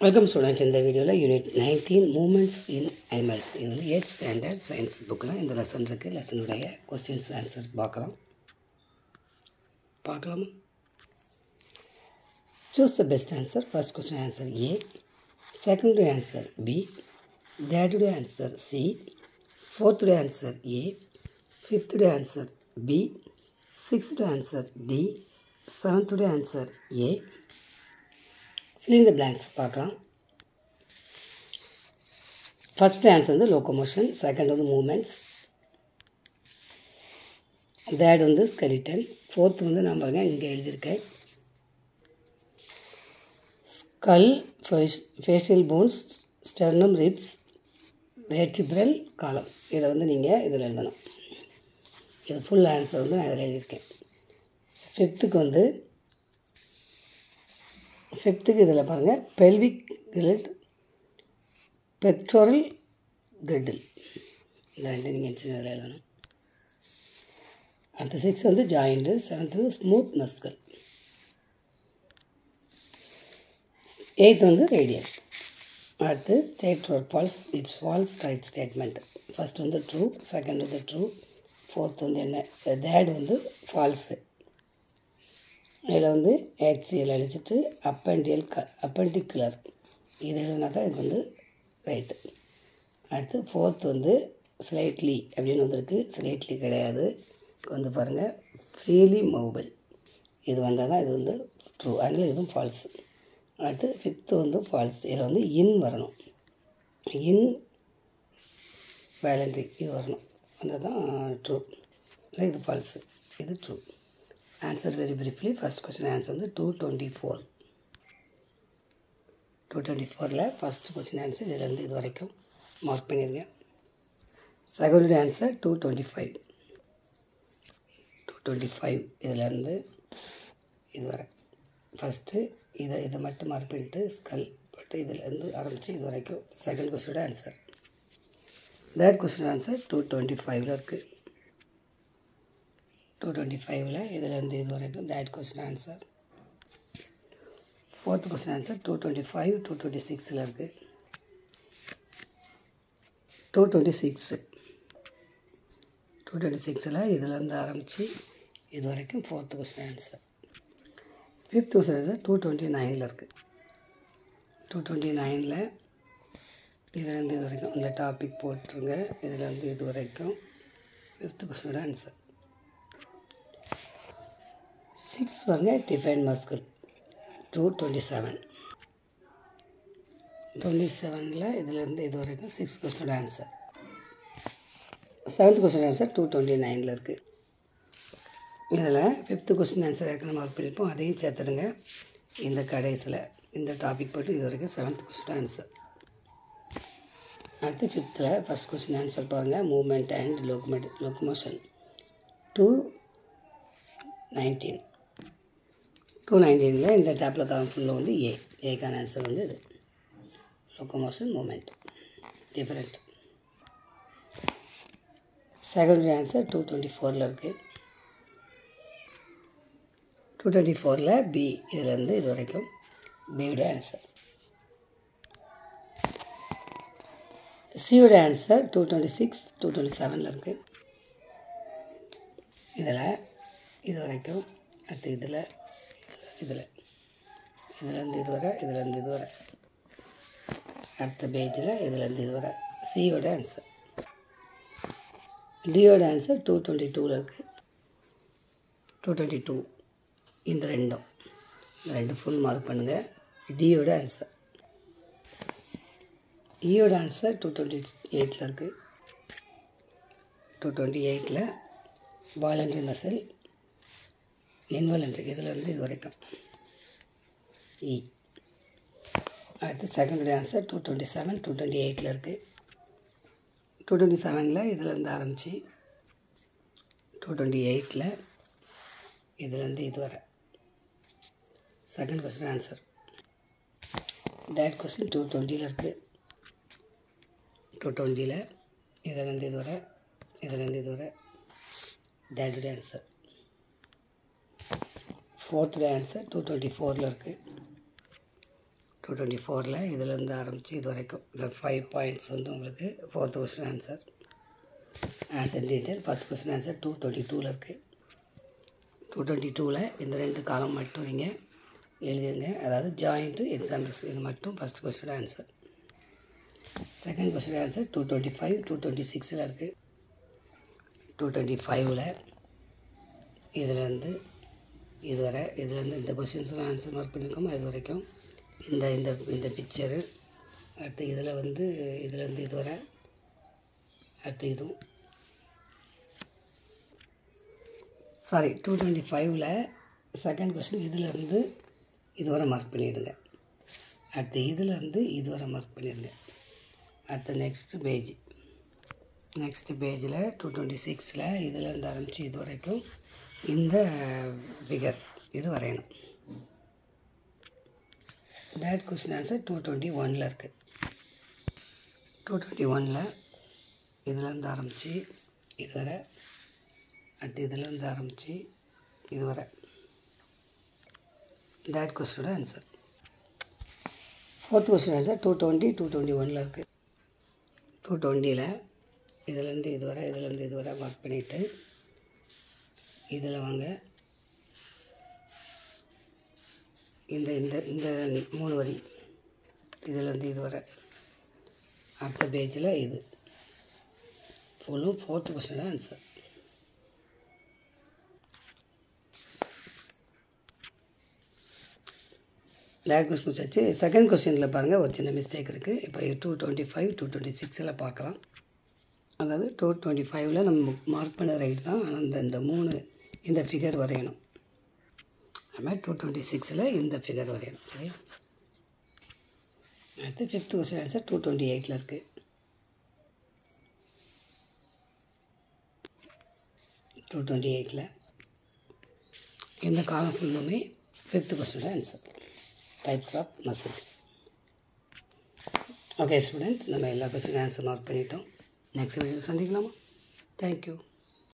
Welcome students. In the video unit 19 movements in animals. இது வந்து 8th standard science bookல இந்த lesson இருக்கு. lesson உடைய questions answer பார்க்கலாம். Choose the best answer. First question answer A, second answer B, third answer C, fourth answer A, fifth answer B, sixth answer D, seventh answer A. Fill in the blanks பார்க்கலாம். First answer வந்து locomotion, second வந்து movements, third வந்து skeleton, fourth வந்து நான் பாருங்க இங்கே எழுதியிருக்கேன் skull, facial bones, sternum, ribs, vertebral column. இதை வந்து நீங்கள் இதில் எழுதணும். இது ஃபுல் ஆன்சர் வந்து நான் இதில் எழுதியிருக்கேன். ஃபிஃப்த்துக்கு இதில் பாருங்கள் பெல்விக் கிரிட், பெக்டோரல் கிரிடில், இந்த ரெண்டு நீங்கள் இதில் எழுதணும். அடுத்த 6 வந்து ஜாயிண்ட்டு, 7th வந்து ஸ்மூத் மஸ்கல், 8th வந்து ரேடியல். அடுத்து state false, it's false right statement. First வந்து ட்ரூ, செகண்ட் வந்து ட்ரூ, ஃபோர்த் வந்து என்ன தேர்ட் வந்து ஃபால்ஸு. இதில் வந்து ஹெச்சிஎல் அடிச்சுட்டு அப்பெண்டிகுலர் இது எழுதினா தான் இது வந்து ரைட்டு. அடுத்து ஃபோர்த் வந்து ஸ்லைட்லி அப்படின்னு வந்திருக்கு, ஸ்லைட்லி கிடையாது, வந்து பாருங்கள் ஃப்ரீலி மூவபிள், இது வந்தால் தான் இது வந்து ட்ரூ, அதனால் இதுவும் ஃபால்ஸு. அடுத்து ஃபிஃப்த்து வந்து ஃபால்ஸ், இதில் வந்து இன் வரணும், இன் வேலண்ட்ரி இது வரணும், வந்தால் தான் ட்ரூ, இல்லை இது ஃபால்ஸு, இது true. Answer very briefly. First question answer வந்து 224. 224ல் ஃபஸ்ட் கொஸ்டின் ஆன்சர் இதிலேருந்து இது வரைக்கும் மார்க் பண்ணிடுங்க. Second answer 225. 225 இதிலேருந்து இது வரை ஃபஸ்ட்டு இதை மட்டும் மார்க் பண்ணிட்டு ஸ்கல் போட்டு இதிலேருந்து ஆரம்பித்து இது வரைக்கும் செகண்ட் கொஸ்டினோட ஆன்சர். தேர்ட் கொஸ்டின் ஆன்சர் 225ல் இருக்குது. 225ல் இதிலேருந்து இது வரைக்கும் தேட் question answer. Fourth question answer 225, 226ல் இருக்குது. 226ல் இதிலேருந்து ஆரம்பித்து இது வரைக்கும் fourth question answer. Fifth question answer 229ல் இருக்குது. 229ல் இதிலேருந்து இது வரைக்கும் இந்த டாபிக் போட்டுருங்க, இதிலேருந்து இது வரைக்கும் ஃபிஃப்த் கொஸ்டினோட ஆன்சர். 6 பாருங்க டிஃபைன் மஸ்குல் 227. 27ல் இதிலேருந்து இது வரைக்கும் 6 கொஸ்டினோட ஆன்சர். 7th கொஸ்டின் ஆன்சர் 229ல் இருக்குது. இதில் 5th கொஸ்டின் ஆன்சர் ஏற்கனவே மார்க் பண்ணியிருப்போம், அதையும் சேர்த்துடுங்க இந்த கடைசியில் இந்த டாபிக் போட்டு இது வரைக்கும் 7th கொஸ்டின் ஆன்சர். அடுத்து 5th ஃபஸ்ட் கொஸ்டின் ஆன்சர் பாருங்கள் மூவ்மெண்ட் அண்ட் லோக்கமோஷன் 219. 219ல் இந்த டேப்பில் காலம் ஃபுல்லாக வந்து ஏக்கான ஆன்சர் வந்து இது locomotion movement different. Second answer 224ல் இருக்குது. 224ல் பி இதிலேருந்து இது வரைக்கும் பியோட ஆன்சர். சியோட ஆன்சர் 226, 227ல் இருக்குது. இதில் இது வரைக்கும் அடுத்து இதிலேருந்து இது வரை, இதிலேருந்து இது வரை, அடுத்த பேஜில் இதிலேருந்து இது வரை சியோட ஆன்சர். டியோட ஆன்சர் 222ல் இருக்குது. 222 இந்த ரெண்டு ஃபுல் மார்க் பண்ணுங்கள். டியோட ஆன்சர். இயோட ஆன்சர் 228ல் இருக்குது. 228ல் வாலண்டரி மசில், இன்வாலண்டரி இதிலேருந்து இது வரைக்கும் இ. அடுத்து செகண்ட் ஆன்சர் 227, 228ல் இருக்குது. 227ல் இதிலேருந்து ஆரம்பித்து 228ல் இதிலேருந்து இது வரை second question answer. That question 220ல் இருக்குது. 220ல் இதிலேருந்து இது வரை, இதிலேருந்து இது வரை தேட் ஆன்சர். ஃபோர்த் ஆன்சர் 224ல் இருக்குது. 224ல் இதிலேருந்து ஆரம்பித்து இது வரைக்கும் இந்த 5 பாயிண்ட்ஸ் வந்து உங்களுக்கு 4th question answer. Answer detail first question answer 222ல் இருக்குது. 222ல் இந்த 2 காலம் மட்டும் நீங்கள் எழுதிடுங்க. அதாவது ஜாயிண்ட்டு எக்ஸாம்பிள்ஸ் இது மட்டும் first question answer. Second question answer 225 226ல் இருக்குது. 225ல் இதிலேருந்து இது வரை இதுலேருந்து இந்த கொஸ்டின்ஸ்லாம் ஆன்சர் மார்க் பண்ணியிருக்கோமோ இது வரைக்கும் இந்த இந்த இந்த பிக்சரு அடுத்து இதில் வந்து இதுலேருந்து இது வரை அடுத்து இதுவும் 225ல் செகண்ட் கொஸ்டின் இதிலேருந்து இதுவரை மார்க் பண்ணிவிடுங்க. அடுத்து இதிலேருந்து இதுவரை மார்க் பண்ணிடுங்க. அடுத்து நெக்ஸ்ட்டு பேஜில் 226ல் இதிலேருந்து ஆரம்பித்து இது வரைக்கும் இந்த ஃபிகர் இது வரையணும். தேட் கொஸ்டின் ஆன்சர் 221ல் இருக்குது. 221ல் இதிலேருந்து ஆரம்பித்து இது வரை அடுத்து இதிலேருந்து ஆரம்பித்து இது வரை தேட் கொஸ்டினோட ஆன்சர். ஃபோர்த் கொஸ்டின் ஆன்சர் 220 221ல் இருக்குது. 220ல் இதிலேருந்து இது வரை மார்க் பண்ணிவிட்டு இதில் வாங்க இந்த இந்த இந்த 3 வரி இதிலேருந்து இது வரை அடுத்த பேஜில் இது ஃபுல்லும் 4th கொஸ்டின் ஆன்சர். லேக் கொஸ்டின் வச்சு செகண்ட் கொஸ்டினில் பாருங்கள் ஒரு சின்ன மிஸ்டேக் இருக்குது. இப்போ 225 226ல் பார்க்கலாம். அதாவது 225ல் நம்ம மார்க் பண்ண ரைட் தான். ஆனால் இந்த 3 இந்த ஃபிகர் வரையணும். அதுமாதிரி 226ல் இந்த ஃபிகர் வரையணும். சரியா? அடுத்து 5th கொஸ்டின் ஆன்சர் 228ல் இருக்குது. 228ல் இந்த காலம் ஃபுல்லுமே 5th question answer. Types of muscles. Okay student, நம்ம எல்லா கொஸ்டின் ஆன்சர் மார்க் பண்ணிட்டோம். நெக்ஸ்ட் வீடியோ சந்திக்கலாமா? தேங்க்யூ.